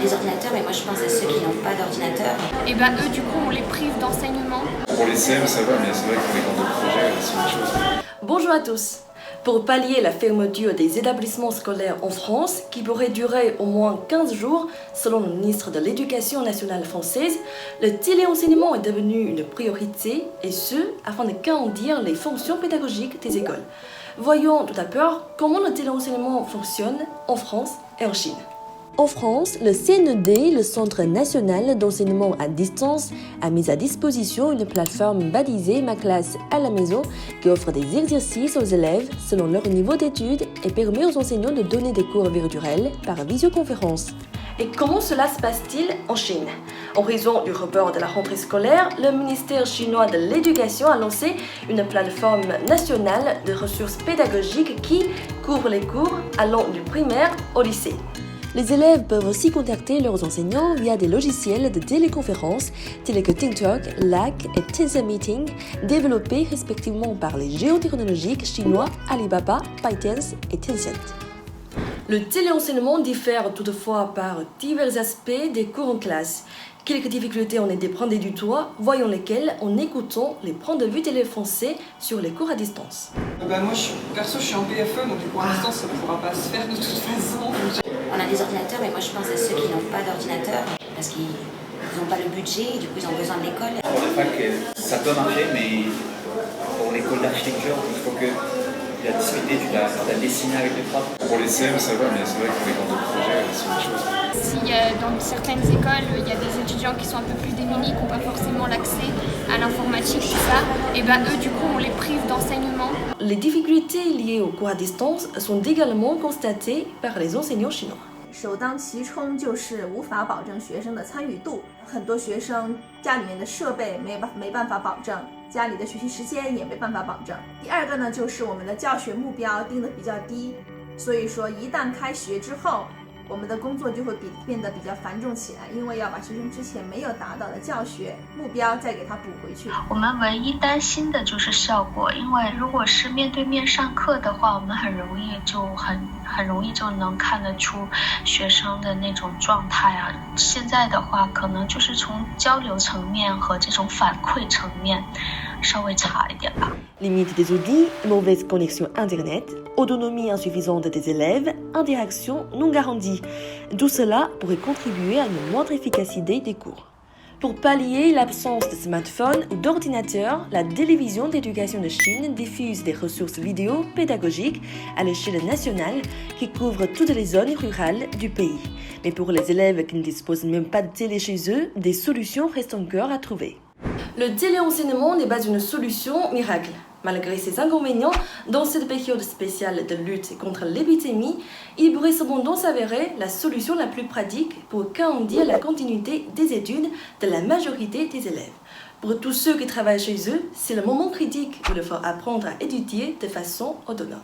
des ordinateurs, mais moi je pense à ceux qui n'ont pas d'ordinateur. Et ben eux, du coup, on les prive d'enseignement. Pour les CM, ça va, mais c'est vrai que pour les grands projets, c'est autre chose. Bonjour à tous. Pour pallier la fermeture des établissements scolaires en France, qui pourrait durer au moins 15 jours, selon le ministre de l'Éducation nationale française, le téléenseignement est devenu une priorité, et ce, afin de garantir les fonctions pédagogiques des écoles. Voyons tout d'abord comment le téléenseignement fonctionne en France et en Chine. En France, le CNED, le Centre national d'enseignement à distance, a mis à disposition une plateforme baptisée Ma classe à la maison qui offre des exercices aux élèves selon leur niveau d'études et permet aux enseignants de donner des cours virtuels par visioconférence. Et comment cela se passe-t-il en Chine? En raison du report de la rentrée scolaire, le ministère chinois de l'Éducation a lancé une plateforme nationale de ressources pédagogiques qui couvre les cours allant du primaire au lycée. Les élèves peuvent aussi contacter leurs enseignants via des logiciels de téléconférence tels que TikTok, Lac et Tencent Meeting, développés respectivement par les géants technologiques chinois Alibaba, ByteDance et Tencent. Le téléenseignement diffère toutefois par divers aspects des cours en classe. Quelques difficultés ont été prises du doigt, voyons lesquelles en écoutant les points de vue d'élèves français sur les cours à distance. Moi, perso, je suis en PFE, donc les cours à distance, ça ne pourra pas se faire de toute façon. On a des ordinateurs, mais moi je pense à ceux qui n'ont pas d'ordinateur, parce qu'ils n'ont pas le budget, et du coup ils ont besoin de l'école. Pour le fac, ça peut marcher, mais pour l'école d'architecture, il faut que tu as discuté, tu as dessiné avec les profs. Pour les CM, ça va, mais c'est vrai que pour les grands projets, c'est autre chose. Si dans certaines écoles, il y a des étudiants qui sont un peu plus démunis, qui n'ont pas forcément l'accès à l'informatique, tout ça, et ben eux, du coup, on les prive d'enseignement. Les difficultés liées aux cours à distance sont également constatées par les enseignants chinois. 首当其冲就是无法保证学生的参与度，很多学生家里面的设备没办法保证，家里的学习时间也没办法保证。第二个呢，就是我们的教学目标定得比较低，所以说一旦开学之后，我们的工作就会变得比较繁重起来，因为要把学生之前没有达到的教学目标再给他补回去。我们唯一担心的就是效果，因为如果是面对面上课的话，我们很容易就能看得出学生的那种状态啊。现在的话，可能就是从交流层面和这种反馈层面稍微差一点吧。Limite des audits, mauvaise connexion Internet, autonomie insuffisante des élèves, interaction non garantie. Tout cela pourrait contribuer à une moindre efficacité des cours. Pour pallier l'absence de smartphones ou d'ordinateurs, la télévision d'éducation de Chine diffuse des ressources vidéo pédagogiques à l'échelle nationale qui couvrent toutes les zones rurales du pays. Mais pour les élèves qui ne disposent même pas de télé chez eux, des solutions restent encore à trouver. Le téléenseignement n'est pas une solution miracle. Malgré ces inconvénients, dans cette période spéciale de lutte contre l'épidémie, il pourrait cependant s'avérer la solution la plus pratique pour garantir la continuité des études de la majorité des élèves. Pour tous ceux qui travaillent chez eux, c'est le moment critique où il faut apprendre à étudier de façon autonome.